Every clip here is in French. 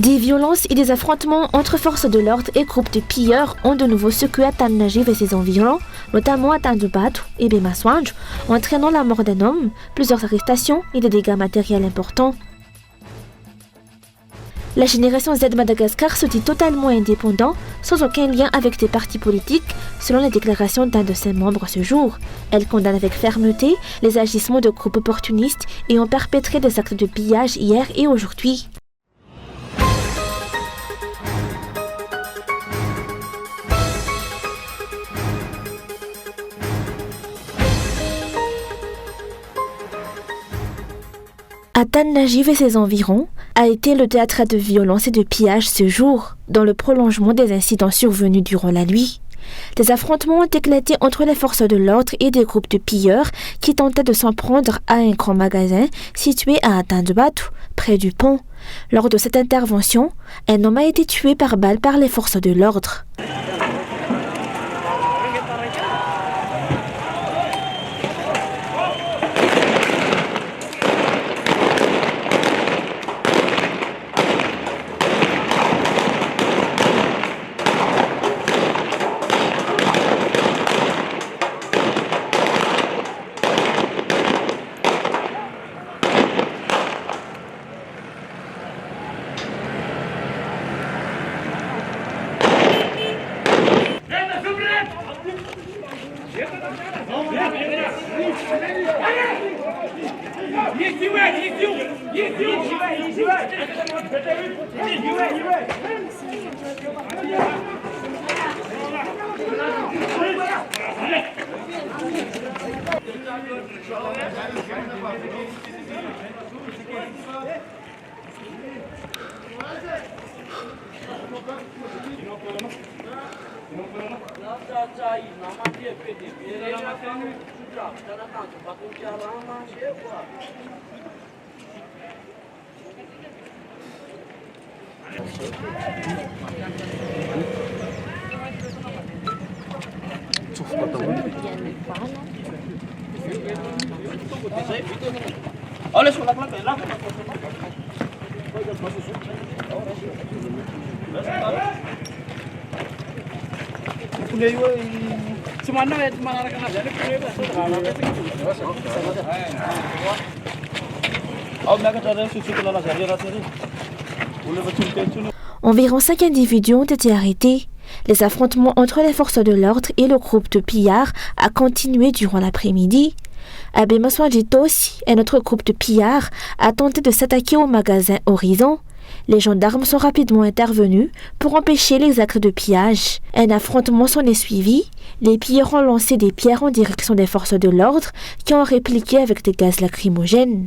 Des violences et des affrontements entre forces de l'ordre et groupes de pilleurs ont de nouveau secoué Tan-Najib et ses environs, notamment à Tandubatu et Bemaswanj, entraînant la mort d'un homme, plusieurs arrestations et des dégâts matériels importants. La génération Z Madagascar se dit totalement indépendant, sans aucun lien avec des partis politiques, selon les déclarations d'un de ses membres ce jour. Elle condamne avec fermeté les agissements de groupes opportunistes et ont perpétré des actes de pillage hier et aujourd'hui. Tan-Najib et ses environs a été le théâtre de violence et de pillage ce jour, dans le prolongement des incidents survenus durant la nuit. Des affrontements ont éclaté entre les forces de l'ordre et des groupes de pilleurs qui tentaient de s'en prendre à un grand magasin situé à Tandubatu, près du pont. Lors de cette intervention, un homme a été tué par balle par les forces de l'ordre. Environ 5 individus ont été arrêtés. Les affrontements entre les forces de l'ordre et le groupe de pillards a continué durant l'après-midi. À Bemaswanj aussi, un autre groupe de pillards a tenté de s'attaquer au magasin Horizon. Les gendarmes sont rapidement intervenus pour empêcher les actes de pillage. Un affrontement s'en est suivi. Les pilleurs ont lancé des pierres en direction des forces de l'ordre qui ont répliqué avec des gaz lacrymogènes.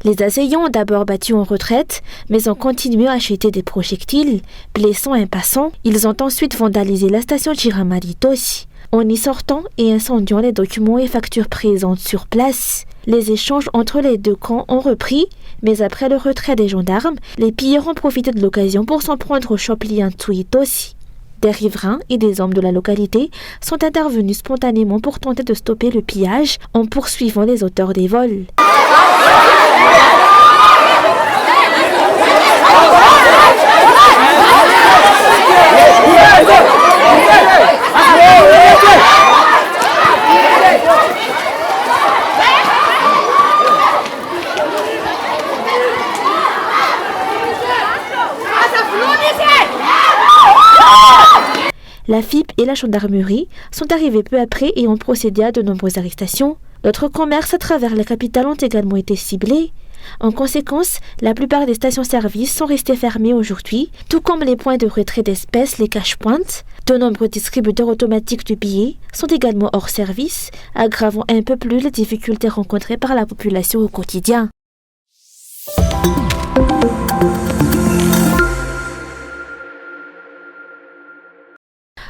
Les assaillants ont d'abord battu en retraite, mais ont continué à acheter des projectiles, blessant un passant. Ils ont ensuite vandalisé la station Chiramaritosi, en y sortant et incendiant les documents et factures présentes sur place. Les échanges entre les deux camps ont repris, mais après le retrait des gendarmes, les pilleurs ont profité de l'occasion pour s'en prendre au Choplien Tsuitosi. Des riverains et des hommes de la localité sont intervenus spontanément pour tenter de stopper le pillage en poursuivant les auteurs des vols. La FIP et la gendarmerie sont arrivés peu après et ont procédé à de nombreuses arrestations. D'autres commerces à travers la capitale ont également été ciblés. En conséquence, la plupart des stations-service sont restées fermées aujourd'hui, tout comme les points de retrait d'espèces, les cash-points. De nombreux distributeurs automatiques de billets sont également hors service, aggravant un peu plus les difficultés rencontrées par la population au quotidien.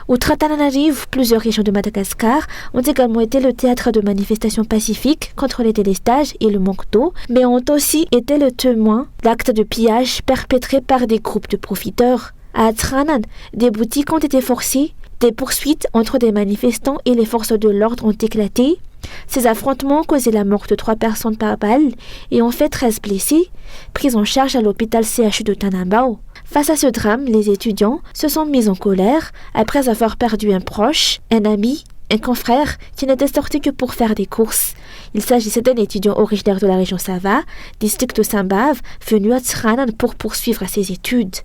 Outre Antananarivo, plusieurs régions de Madagascar ont également été le théâtre de manifestations pacifiques contre les délestages et le manque d'eau, mais ont aussi été le témoin d'actes de pillage perpétrés par des groupes de profiteurs. À Atranan, des boutiques ont été forcées, des poursuites entre des manifestants et les forces de l'ordre ont éclaté. Ces affrontements ont causé la mort de 3 personnes par balle et ont fait 13 blessés, pris en charge à l'hôpital CHU de Tanambao. Face à ce drame, les étudiants se sont mis en colère après avoir perdu un proche, un ami, un confrère qui n'était sorti que pour faire des courses. Il s'agissait d'un étudiant originaire de la région Sava, district de Sambave, venu à Tsranan pour poursuivre ses études.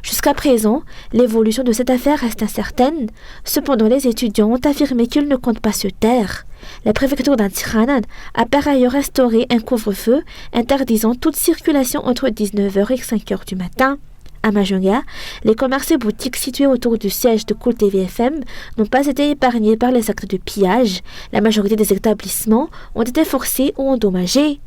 Jusqu'à présent, l'évolution de cette affaire reste incertaine. Cependant, les étudiants ont affirmé qu'ils ne comptent pas se taire. La préfecture d'Antsiranan a par ailleurs instauré un couvre-feu interdisant toute circulation entre 19h et 5h du matin. À Majunga, les commerces et boutiques situés autour du siège de Cool TV-FM n'ont pas été épargnés par les actes de pillage. La majorité des établissements ont été forcés ou endommagés.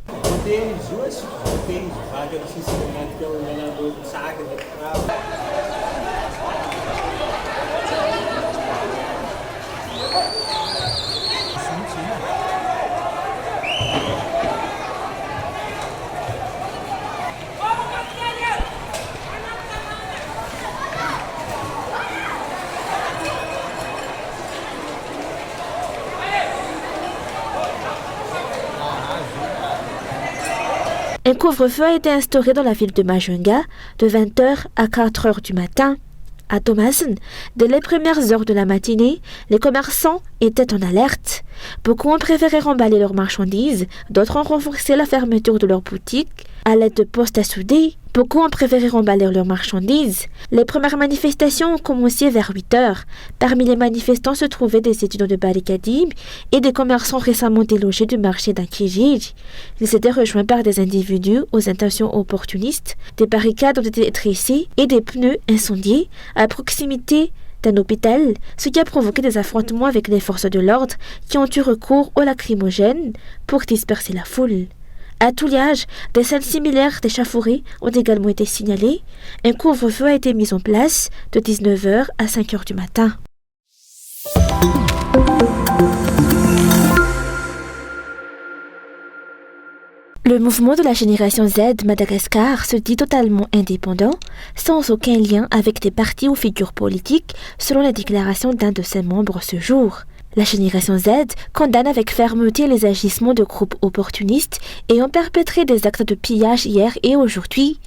Un couvre-feu a été instauré dans la ville de Majunga de 20h à 4h du matin. À Thomasen, dès les premières heures de la matinée, les commerçants étaient en alerte. Beaucoup ont préféré remballer leurs marchandises, d'autres ont renforcé la fermeture de leurs boutiques à l'aide de postes à souder. Beaucoup ont préféré remballer leurs marchandises. Les premières manifestations ont commencé vers 8h. Parmi les manifestants se trouvaient des étudiants de Barikadib et des commerçants récemment délogés du marché d'Ankijij. Ils étaient rejoints par des individus aux intentions opportunistes. Des barricades ont été tressées et des pneus incendiés à proximité d'un hôpital, ce qui a provoqué des affrontements avec les forces de l'ordre qui ont eu recours aux lacrymogènes pour disperser la foule. À Touliage, des scènes similaires d'échauffourées ont également été signalées. Un couvre-feu a été mis en place de 19h à 5h du matin. Le mouvement de la génération Z Madagascar se dit totalement indépendant, sans aucun lien avec des partis ou figures politiques, selon la déclaration d'un de ses membres ce jour. La génération Z condamne avec fermeté les agissements de groupes opportunistes ayant perpétré des actes de pillage hier et aujourd'hui.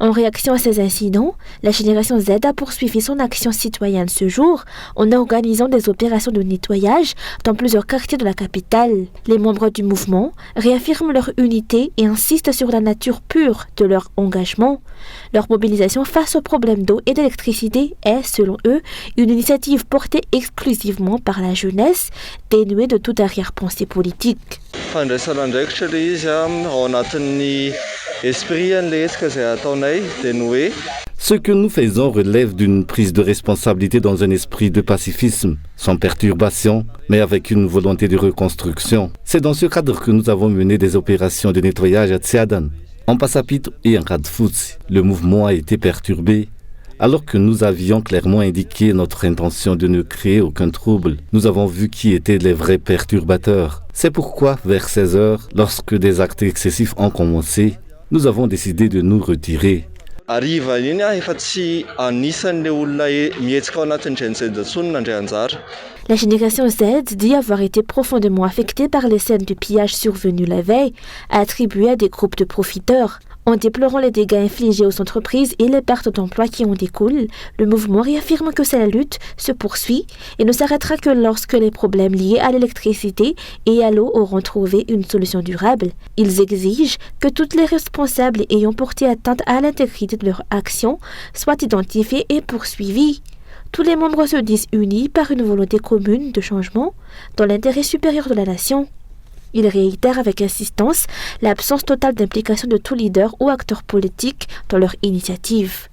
En réaction à ces incidents, la génération Z a poursuivi son action citoyenne ce jour en organisant des opérations de nettoyage dans plusieurs quartiers de la capitale. Les membres du mouvement réaffirment leur unité et insistent sur la nature pure de leur engagement. Leur mobilisation face aux problèmes d'eau et d'électricité est, selon eux, une initiative portée exclusivement par la jeunesse, dénuée de toute arrière-pensée politique. Ce que nous faisons relève d'une prise de responsabilité dans un esprit de pacifisme, sans perturbation, mais avec une volonté de reconstruction. C'est dans ce cadre que nous avons mené des opérations de nettoyage à Tsiadan, en Passapit et en Radfutsi. Le mouvement a été perturbé. Alors que nous avions clairement indiqué notre intention de ne créer aucun trouble, nous avons vu qui étaient les vrais perturbateurs. C'est pourquoi, vers 16h, lorsque des actes excessifs ont commencé, nous avons décidé de nous retirer. La génération Z dit avoir été profondément affectée par les scènes de pillage survenues la veille, attribuées à des groupes de profiteurs. En déplorant les dégâts infligés aux entreprises et les pertes d'emplois qui en découlent, le mouvement réaffirme que cette lutte se poursuit et ne s'arrêtera que lorsque les problèmes liés à l'électricité et à l'eau auront trouvé une solution durable. Ils exigent que tous les responsables ayant porté atteinte à l'intégrité de leur action soient identifiés et poursuivis. Tous les membres se disent unis par une volonté commune de changement dans l'intérêt supérieur de la nation. Il réitère avec insistance l'absence totale d'implication de tout leader ou acteur politique dans leur initiative.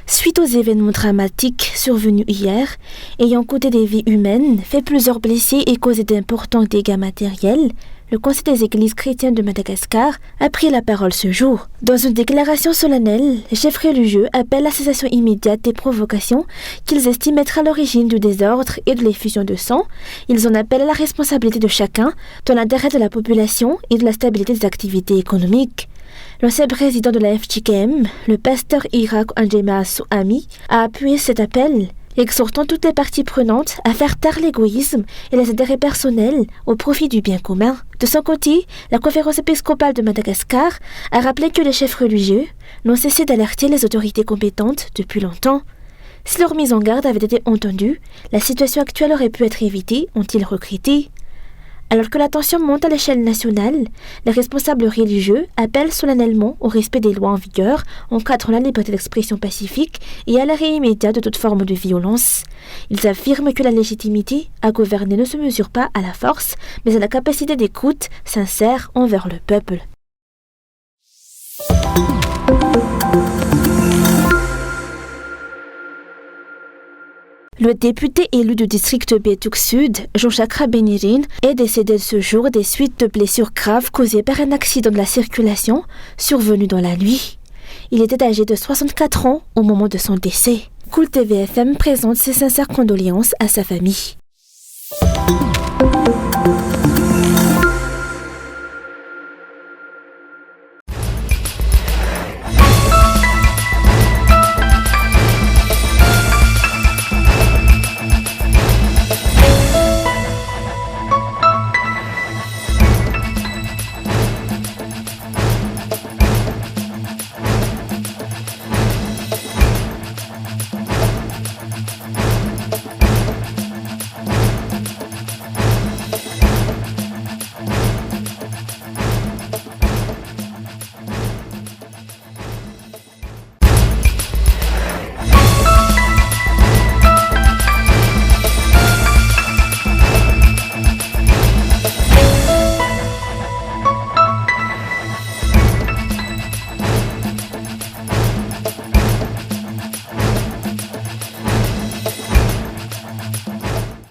Suite aux événements dramatiques survenus hier, ayant coûté des vies humaines, fait plusieurs blessés et causé d'importants dégâts matériels, le Conseil des Églises chrétiennes de Madagascar a pris la parole ce jour. Dans une déclaration solennelle, les chefs religieux appellent la cessation immédiate des provocations qu'ils estiment être à l'origine du désordre et de l'effusion de sang. Ils en appellent à la responsabilité de chacun dans l'intérêt de la population et de la stabilité des activités économiques. L'ancien président de la FJKM, le pasteur Irak Anjema Souhami, a appuyé cet appel, exhortant toutes les parties prenantes à faire taire l'égoïsme et les intérêts personnels au profit du bien commun. De son côté, la conférence épiscopale de Madagascar a rappelé que les chefs religieux n'ont cessé d'alerter les autorités compétentes depuis longtemps. Si leur mise en garde avait été entendue, la situation actuelle aurait pu être évitée, ont-ils regretté. Alors que la tension monte à l'échelle nationale, les responsables religieux appellent solennellement au respect des lois en vigueur, encadrant la liberté d'expression pacifique et à l'arrêt immédiat de toute forme de violence. Ils affirment que la légitimité à gouverner ne se mesure pas à la force, mais à la capacité d'écoute sincère envers le peuple. Le député élu du district Bétouk Sud, Jean-Jacques Bénirine, est décédé ce jour des suites de blessures graves causées par un accident de la circulation survenu dans la nuit. Il était âgé de 64 ans au moment de son décès. Cool TV FM présente ses sincères condoléances à sa famille.